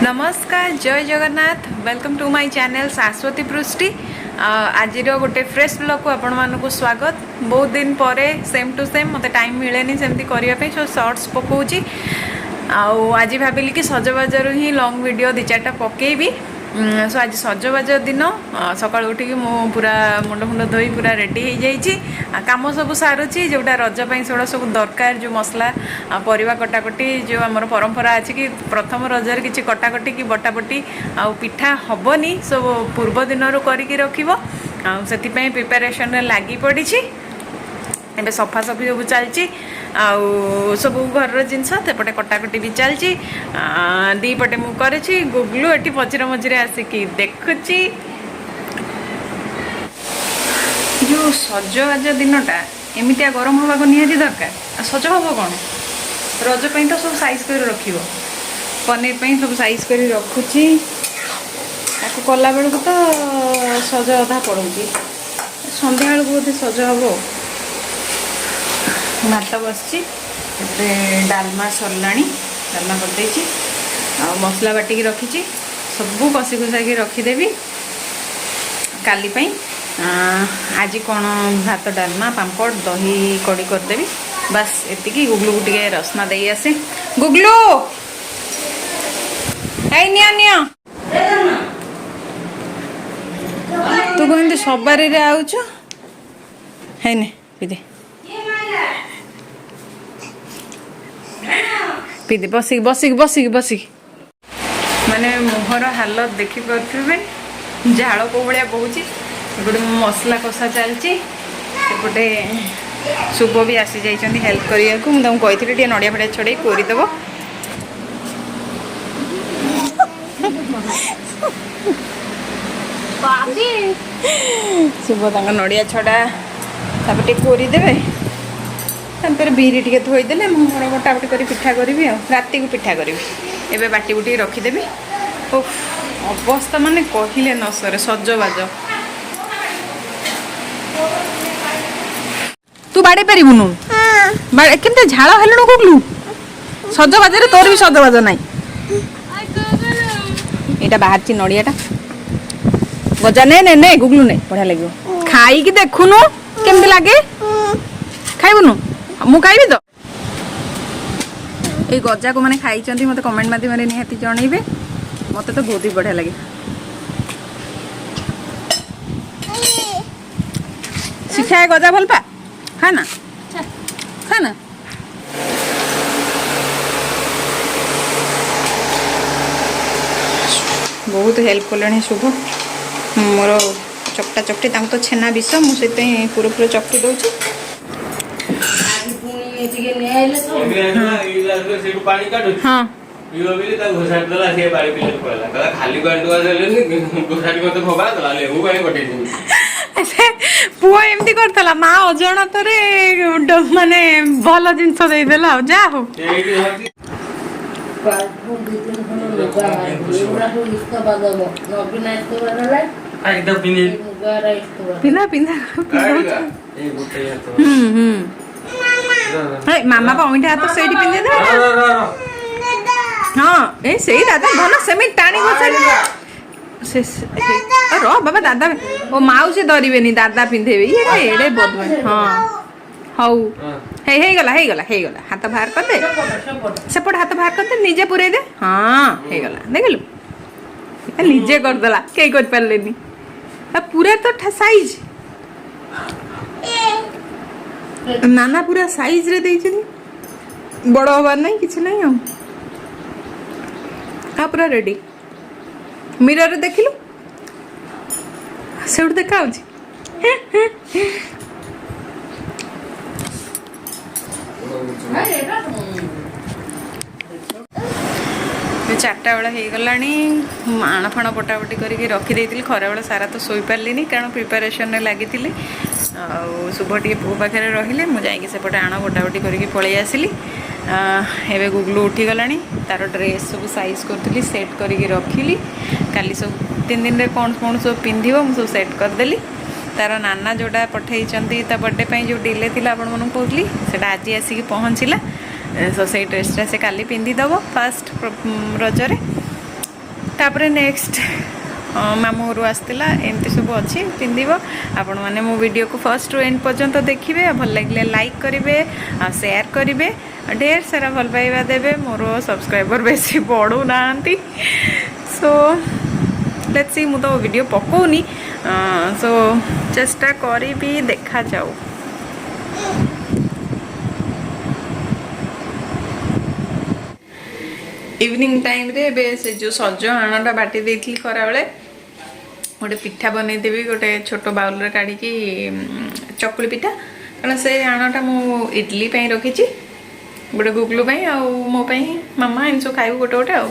नमस्कार जय Jagannath welcome to my channel Shashwati Prusti आज गोटे फ्रेश ब्लॉग को आपण मानक स्वागत। बहुत दिन पर सेम टू सेम मत टाइम मिले सेमती करने सो शॉर्ट्स पकाऊँगी। आज भाविली कि सजबाजर ही लॉन्ग वीडियो दी चार्टा पकेबी। सो आज सजबाज दिन सका उठिक मु पूरा मुंड फुंड धोई पूरा रेडी हो जाइए। कम सब सारुची जोटा रजपाई से सब दरकार जो मसला परिवा कटाकटी जो आमर परंपरा अच्छी कि प्रथम रजर किसी कटाकटी कि बटाबटी आ पिठा हेनी सब पूर्व दिन करके रखिब से प्रिपेरेसन लगी पड़ी। एबे सफा सफी सब चलची सब घर जिनस सेपटे कटाकटी भी चलची दी पटे मु करेछि। गुगलू एटी मझिरे मझिरे आसिकी देखुची। जो सजबाज दिनटा एमितिया गरम हवा को निहाती दरकार। सज हम कौन रजपाई तो सब साइज कर रखिब पनीर पाई सब साइज कर रखुची। कला बेलू तो सज अधा पड़ूची संध्या बेलू बोधे सज हम। भात बसची डालमा सरला डालमा करदे मसला बाटिकी रखी सबू कषि कुषा की रखीदेवी काली पाई। आज कौन भात डालमा पांपड़ दही कड़ी करदेवी बस एतिकी। गुगलू को टे रसना दे आसे। गुगलू निया निया तू कहते सवारी आउच है पीदे पीदे बसिक बसिक बसिक बसिक माने मुहर हालत देखी पारे झाड़ को भाया बहुची। गोटे मसला कषा चलती सेपटे शुभ भी आसी जाइए हेल्प करने को। मुझे कही नड़िया फड़िया छड़े कोरीदेव शुभ तक नड़िया छड़ा तापर कोरीदेवे तापर बीरी टे धोईदेले मुहर बटाबटी कर पिठा करी राति को पिठा करी एवं बाटी बुटी रखीदेवी। अवस्था माने कहले न सरे सजबाज। तू बाड़े पारिबुनु केमते झाड़ हेलुनु गुगलू सजबाज तोर भी सजबाज नाई। एटा बाहर नड़ियाटा गजा ने ने ने गुगलू ने बढ़िया लगे खाई देखुनु केमती लगे खाइबुनु मु खाइबी तो ये गजा को मैंने खाई मत कमेंट माध्यम निहाती जनइबे मत तो बहुत ही बढ़िया लगे। शिक्षा गजा भल पा खाना खाना बहुत हेल्प कले शुभ मोर चकटा चकटी तो छेना विष मुझे पूरा पूरा चकटी दूसरी। हाँ पुआ एमती करतला माँ अजाणत माने भल जिनस देदेला जा हो। पिंधा पिंधा मामा पॉइंट हाथ से पिंधे दे। हाँ ए से दादा भल सेमी टाणी रो बाबा दादा ओ माउसी धरवे दादा पिंधेबे ये एडे बदमा। हाँ हौ हे गला हाथ बाहर कर दे सेपट हाथ बाहर कर दे निजे पुरे दे। हाँ हे गला देखलु निजे करदेला कई कर पारलेनी पूरा तो साइज नाना पूरा साइज रे देइछनी बड़ हबार नहीं किछ नहीं हम हाँ पूरा रेडी। मिरर रे देखिलु सेउट देखा होची चार्टा बेला हो गला आण फाण बटाबटी करके रखीदे खरा बेला सारा तो शोई पार्ली कारण प्रिपेरेसन लगी शुभ टे पु पाखे रहिले मुझे सेपटे आण बटाबटी करके पलि आसली। एवं गुगलू उठीगला तार ड्रेस सब साइज करी सेट करके रखिली काली सब 3 दिन कौन कौन सब पिंधिब मुझे सेट करदेली। तार नाना जोड़ा पठे बर्थडे पर जो डिले थी आपण कहली से आज आसिक पहुँचला। सो से ड्रेसटा से काली पिंधिदेव फास्ट रजरे तापर नेक्स्ट मामू घर आसला एमती सब अच्छी पिंध आपण मैंने मो वीडियो को फर्स्ट रु एंड पर्यंत देखिए भल लगे लाइक करेंगे शेयर करेंगे ढेर सारा भल पाइबा देवे मोर सब्सक्राइबर बेसी बढ़ू ना सो लेट्स सी मु तो वीडियो पकोनी सो चेष्टा करी देखा जाऊ इवनिंग टाइम रे बे से जो सज आणाटा बाटी देथली खरा बेले गोटे पिठा बनईदेवी गोटे छोट बाउल रे काढ़ी चकुली पिठा कारण से आणाटा मु इडली पई रखी गोटे गुगलू पई आ मो पई मामा इन सब खाइबू गोटे गोटे आ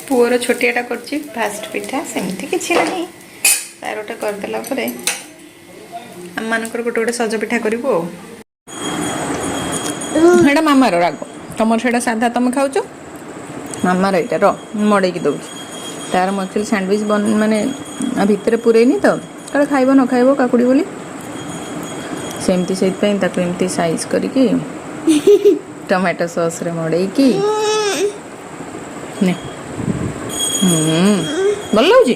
पुअर छोटियाटा करछि फास्ट पिठा सेमती किछि नहीं तार गोटे करदेला परे आम मानकर गोटे गोटे सज पिठा करिवो हेडा मामार राग तुम से साधा तुम खाऊच मामार यहाँ र मड़े दौर तार मचुरी सैंडविच बन माने भितर पुरेनी तो कल खाइब न खाइब काकुड़ी बोली सेमती से एमती साइज करके टमाटो सॉस रे मड़े ने भल लगुच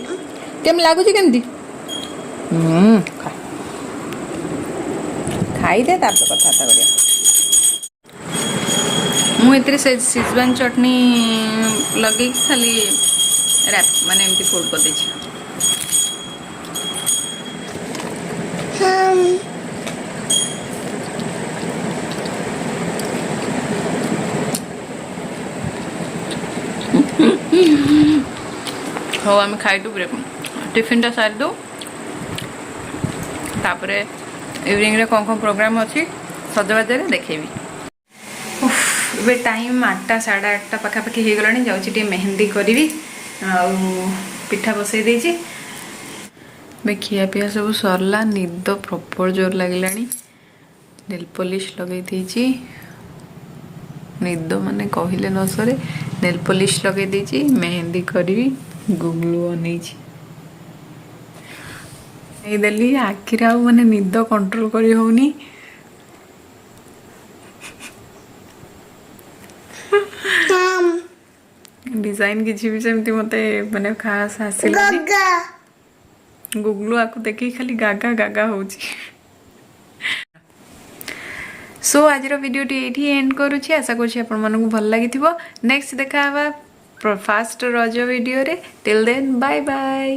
केम लगुच केमती खाईदे तापर कथबार्ता करिया मुझे से सिजवान चटनी लगे खाली रैप माने एमती फोल्ड कर देछि हाँ आम खाईदू टिफिन टा सारी दो तापर इवनिंग रे कौन कौन प्रोग्राम अच्छी सजबाज देखेबी ए टाइम 8टा 8:30 पाखापाखि हो गलानी जाऊँगी मेहंदी करी पिठा बसई देछि बे खिया पिया सब सरला निद प्रॉपर जोर लगला नेल पॉलिश लगे देछि निद माने कहले न सरे नेल पॉलिश लगे देछि मेहंदी करी गुगलू अनेछि ए देली आखिर आ माने निद कंट्रोल करी होनी डिजाइन किसी भी सेमती मते माने खास हासिल गुगलू आको देखी खाली गागा गागा होची सो आज वीडियो टी एंड करुछि आशा करुछि आपण मानकु भल लागिथिबो नेक्स्ट देखा हवा फास्ट रज वीडियो रे टिल देन बाय बाय।